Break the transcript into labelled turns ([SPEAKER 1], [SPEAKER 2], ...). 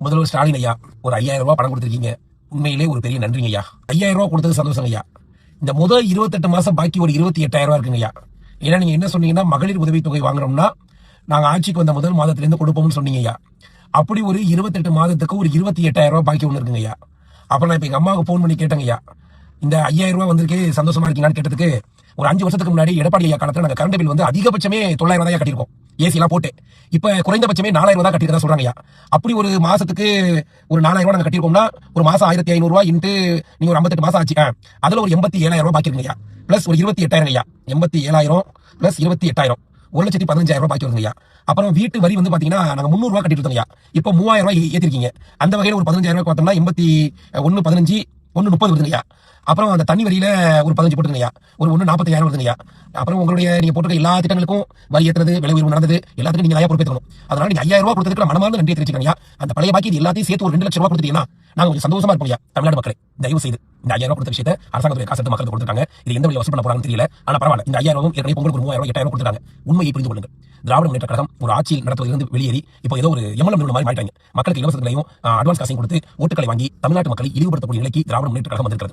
[SPEAKER 1] முதல்வர் ஸ்டாலின் ஐயா ஒரு 5000 ரூபாய் பணம் கொடுத்துருக்கீங்க. உண்மையிலே ஒரு பெரிய நன்றிங்க ஐயா. 5000 ரூபாய் கொடுத்தது சந்தோஷம் ஐயா. இந்த முதல் 28 மாசம் பாக்கி ஒரு 28,000 ரூபாய் இருக்குங்க ஐயா. ஏன்னா நீங்க என்ன சொன்னீங்கன்னா மகளிர் உதவித்தொகை வாங்குறோம்னா நாங்க ஆட்சிக்கு வந்த முதல் மாதத்திலிருந்து கொடுப்போம்னு சொன்னீங்க ஐயா. அப்படி ஒரு 28 மாதத்துக்கு ஒரு 28,000 ரூபாய் பாக்கி ஒன்று இருக்குங்க ஐயா. அப்ப நான் இப்ப எங்க அம்மாவுக்கு போன் பண்ணி கேட்டேங்க ஐயா, இந்த 5000 ரூபாய் வந்திருக்கு சந்தோஷமா இருக்கீங்களான்னு கேட்டதுக்கு, ஒரு 5 வருஷத்துக்கு முன்னாடி எடப்பாடி ஐயா காலத்துல நாங்க கரண்ட் பில் வந்து அதிகபட்சமே 900 தான் கட்டிருக்கோம், ஏசி எல்லாம் போட்டு. இப்ப குறைந்தபட்சமே 4000 தான் கட்டிருக்கா சொல்றாங்க ஐயா. அப்படி ஒரு மாசத்துக்கு ஒரு 4000 ரூபாய் நாங்க கட்டிருக்கோம்னா ஒரு மாசம் 1500 ரூபாய் இன்ட்டு நீங்க ஒரு 58 மாசம் ஆச்சு, அதுல ஒரு 87,000 ரூபாய் பாக்கி இருக்குங்க ஐயா. பிளஸ் ஒரு 28,000 ஐயா. 87,000 பிளஸ் 28,000 1,15,000 ரூபாய் பாக்கி வருங்க ஐயா. அப்புறம் வீட்டு வரி வந்து பாத்தீங்கன்னா நாங்க 300 ரூபாய் கட்டிட்டு இருக்கோம் ஐயா. இப்போ 3000 ரூபாய் ஏத்திருக்கீங்க. அந்த வகையில ஒரு 15,000 ரூபாய் பார்த்தோம்னா 81 15 130 வருதுங்க ஐயா. அப்புறம் அந்த தண்ணி வரியில ஒரு 15 போட்டுருங்க ஐயா. ஒரு 145,000 வருதுங்க ஐயா. அப்புறம் உங்களுடைய நீங்க போட்டுருக்க எல்லா திட்டங்களுக்கும் வரி ஏற்றுறது, விலை உயர்வு நடந்தது, எல்லாத்துக்கும் நீங்க ஐயா பொறுப்பேற்கணும். அதனால நீங்க 5000 ரூபாய் கொடுத்ததுக்கு மனமார்ந்த நன்றி தெரிவிச்சுக்கோங்க. அந்த பழைய பாக்கி இது எல்லாத்தையும் சேர்த்து ஒரு 2 லட்சம் ரூபாய் கொடுத்தீங்கன்னா நாங்க கொஞ்சம் சந்தோஷமா இருப்போம் ஐயா. தமிழ்நாடு மக்களை தயவு செய்து இந்த 5000 ரூபாய் கொடுத்த விஷயத்தை அரசாங்கத்துடைய காசு எடுத்து மக்களுக்கு கொடுத்துருக்காங்க. இது எந்த வழியில் வசூல் பண்ண போறாங்கன்னு தெரியல. ஆனா பரவாயில்ல, இந்த 5000 ஏற்கனவே உங்களுக்கு ஒரு 3000 8,000 கொடுத்துருக்காங்க. உண்மையை புரிந்து கொள்ளுங்கள். திராவிட முன்னேற்ற கழகம் ஒரு ஆட்சியில் நடத்துவதிலிருந்து வெளியேறி இப்போ ஏதோ ஒரு எம்எல்ஏ நிறுவனம் மாதிரி மாறிட்டாங்க. மக்களுக்கு இலவசங்களையும் அட்வான்ஸ் காசையும் கொடுத்து ஓட்டுகளை வாங்கி தமிழ்நாட்டு மக்களை இழிவுபடுத்தக்கூடிய நிலைக்கு திராவிட முன்னேற்ற கழகம் வந்திருக்கிறது.